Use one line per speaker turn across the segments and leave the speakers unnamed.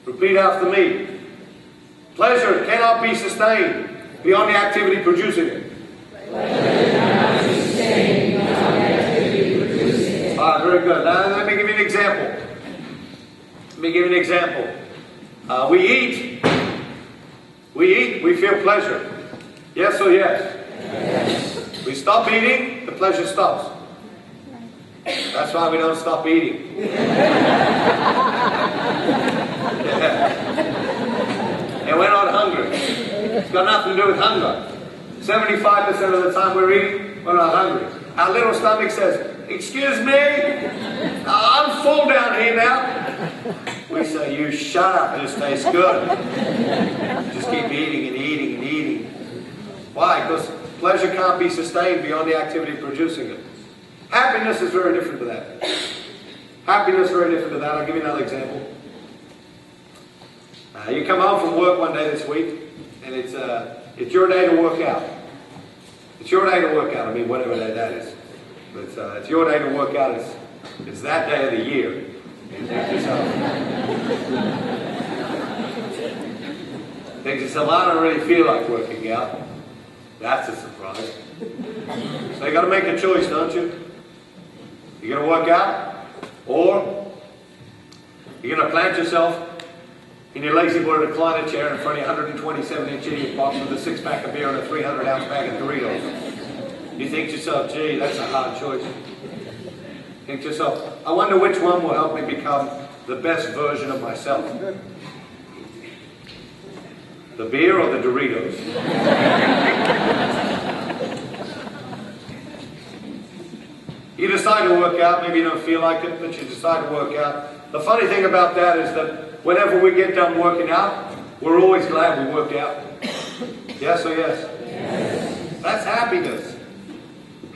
Repeat after me. Pleasure cannot be sustained beyond the activity producing it.
Pleasure cannot be sustained beyond the activity producing it.
All right, very good. Now let me give you an example. We eat, we feel pleasure. Yes or yes?
Yes.
We stop eating, the pleasure stops. That's why we don't stop eating. And we're not hungry. It's got nothing to do with hunger. 75% of the time we're eating, we're not hungry. Our little stomach says, excuse me, I'm full down here now. We say, you shut up, this tastes good. Just keep eating and eating and eating. Why? Because pleasure can't be sustained beyond the activity producing it. Happiness is very different to that. Happiness is very different to that. I'll give you another example. You come home from work one day this week, and it's your day to work out. It's your day to work out. I mean, whatever day that is. But it's your day to work out. It's that day of the year. You think to yourself, I don't really feel like working out. That's a surprise. So you got to make a choice, don't you? You're going to work out, or you're going to plant yourself in your lazy boy recliner chair in front of your 127-inch idiot box with a 6-pack of beer and a 300-ounce bag of Doritos. You think to yourself, gee, that's a hard choice. Think to yourself, I wonder which one will help me become the best version of myself. The beer or the Doritos? You decide to work out, maybe you don't feel like it, but you decide to work out. The funny thing about that is that whenever we get done working out, we're always glad we worked out. Yes or yes?
Yes.
That's happiness.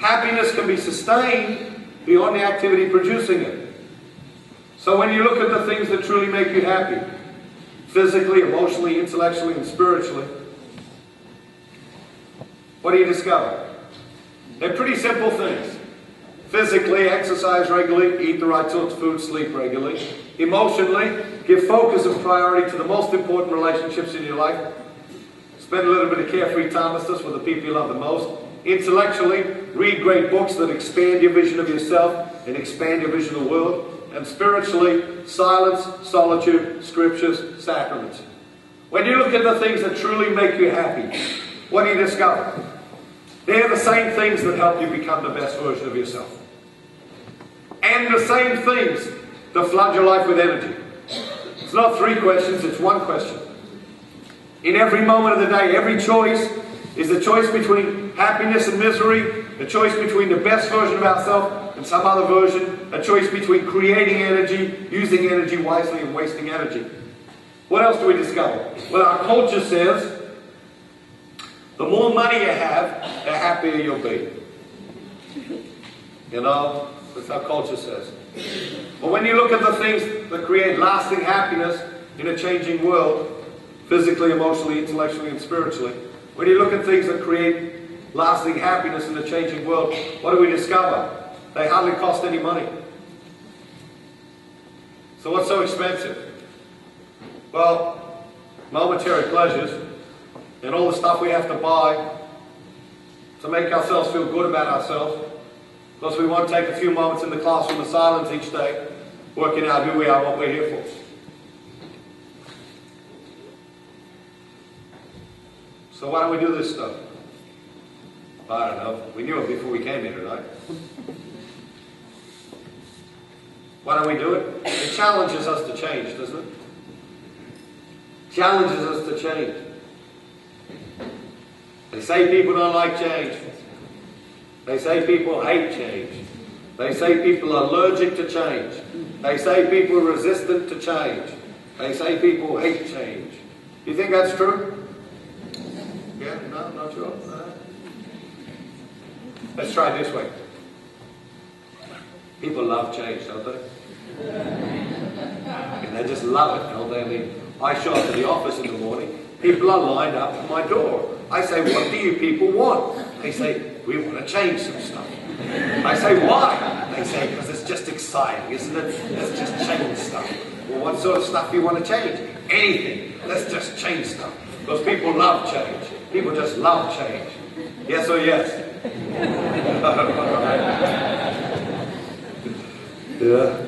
Happiness can be sustained beyond the activity producing it. So when you look at the things that truly make you happy, physically, emotionally, intellectually, and spiritually, what do you discover? They're pretty simple things. Physically, exercise regularly, eat the right sorts of food, sleep regularly. Emotionally, give focus and priority to the most important relationships in your life. Spend a little bit of carefree time with the people you love the most. Intellectually, read great books that expand your vision of yourself and expand your vision of the world. And spiritually, silence, solitude, scriptures, sacraments. When you look at the things that truly make you happy, what do you discover? They're the same things that help you become the best version of yourself. And the same things that flood your life with energy. It's not 3 questions, it's 1 question. In every moment of the day, every choice is a choice between happiness and misery, a choice between the best version of ourselves and some other version, a choice between creating energy, using energy wisely, and wasting energy. What else do we discover? Well, our culture says the more money you have, the happier you'll be. You know, that's our culture says. But when you look at the things that create lasting happiness in a changing world, physically, emotionally, intellectually, and spiritually, when you look at things that create lasting happiness in a changing world, what do we discover? They hardly cost any money. So what's so expensive? Well, momentary pleasures and all the stuff we have to buy to make ourselves feel good about ourselves, because we want to take a few moments in the classroom of silence each day, working out who we are, what we're here for. So why don't we do this stuff? I don't know. We knew it before we came here tonight. Why don't we do it? It challenges us to change, doesn't it? Challenges us to change. They say people don't like change. They say people hate change. They say people are allergic to change. They say people are resistant to change. They say people hate change. Do you think that's true? Yeah? No? Not sure? No. Let's try it this way. People love change, don't they? And they just love it, don't they? I mean, I show up to the office in the morning, people are lined up at my door. I say, what do you people want? They say, we want to change some stuff. I say, why? They say, because it's just exciting, isn't it? Let's just change stuff. Well, what sort of stuff do you want to change? anything. Let's just change stuff. Because people love change. People just love change. Yes or yes? Yeah.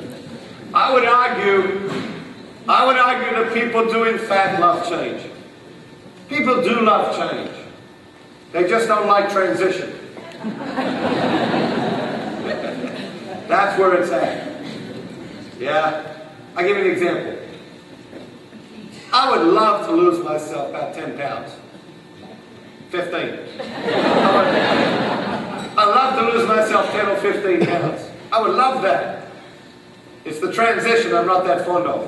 I would argue that people do in fact love change. People do love change. They just don't like transition. That's where it's at. Yeah? I'll give you an example. I would love to lose myself about 10 pounds. 15. I'd love to lose myself 10 or 15 pounds. I would love that. It's the transition I'm not that fond of.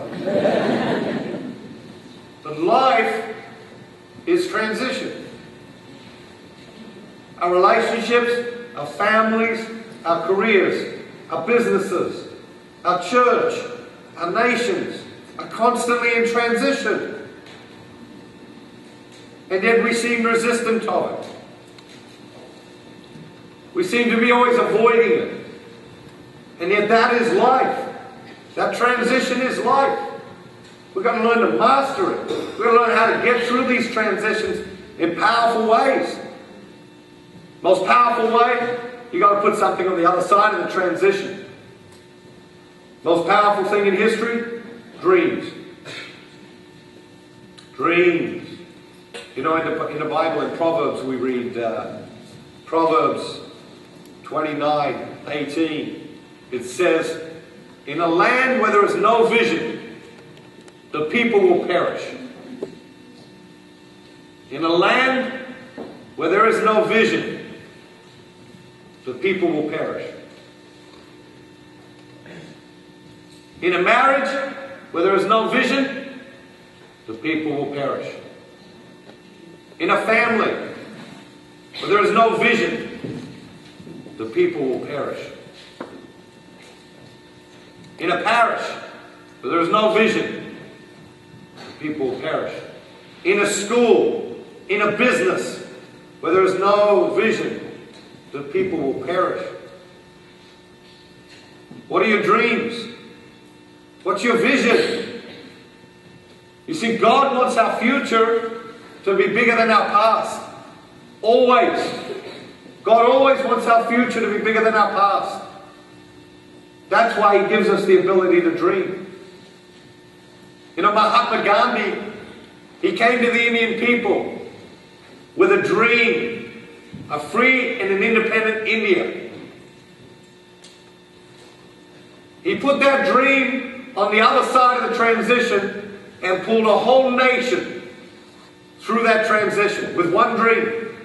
But life is transition. Our relationships, our families, our careers, our businesses, our church, our nations are constantly in transition. And yet we seem resistant of it. We seem to be always avoiding it. And yet that is life. That transition is life. We've got to learn to master it. We've got to learn how to get through these transitions in powerful ways. Most powerful way, you've got to put something on the other side of the transition. Most powerful thing in history, dreams. Dreams. You know, in the Bible, in Proverbs, we read Proverbs 29:18. It says, in a land where there is no vision, the people will perish. In a land where there is no vision, the people will perish. In a marriage where there is no vision, the people will perish. In a family where there is no vision, the people will perish. In a parish where there is no vision, the people will perish. In a school, in a business where there is no vision, the people will perish. What are your dreams? What's your vision? You see, God wants our future to be bigger than our past. Always. God always wants our future to be bigger than our past. That's why He gives us the ability to dream. You know, Mahatma Gandhi, he came to the Indian people with a dream, a free and an independent India. He put that dream on the other side of the transition and pulled a whole nation through that transition with one dream.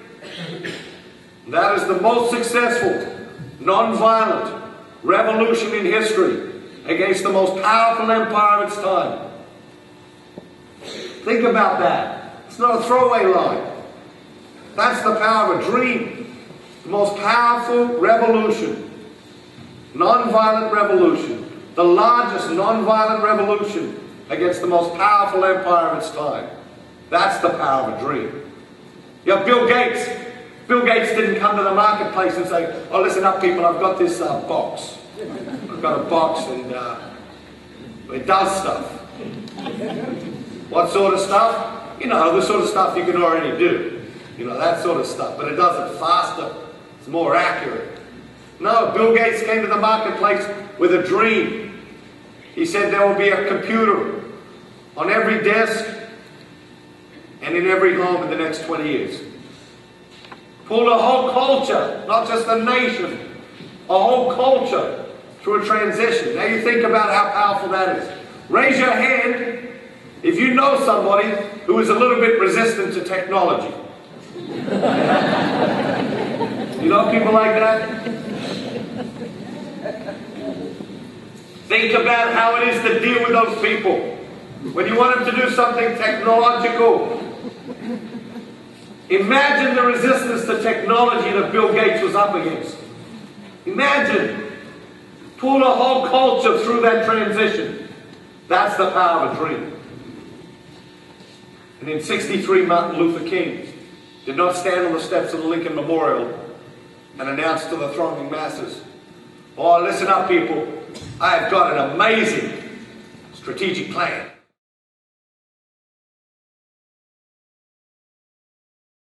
That is the most successful, non-violent revolution in history against the most powerful empire of its time. Think about that. It's not a throwaway line. That's the power of a dream. The most powerful revolution, non-violent revolution, the largest non-violent revolution against the most powerful empire of its time. That's the power of a dream. You have Bill Gates. Bill Gates didn't come to the marketplace and say, oh, listen up people, I've got this box. I've got a box and it does stuff. What sort of stuff? You know, the sort of stuff you can already do. You know, that sort of stuff. But it does it faster. It's more accurate. No, Bill Gates came to the marketplace with a dream. He said there will be a computer on every desk and in every home in the next 20 years. Pulled a whole culture, not just a nation, a whole culture through a transition. Now you think about how powerful that is. Raise your hand if you know somebody who is a little bit resistant to technology. You know people like that? Think about how it is to deal with those people. When you want them to do something technological, imagine the resistance to technology that Bill Gates was up against. Imagine. Pull a whole culture through that transition. That's the power of a dream. And in '63, Martin Luther King did not stand on the steps of the Lincoln Memorial and announce to the thronging masses, oh, listen up people, I have got an amazing strategic plan.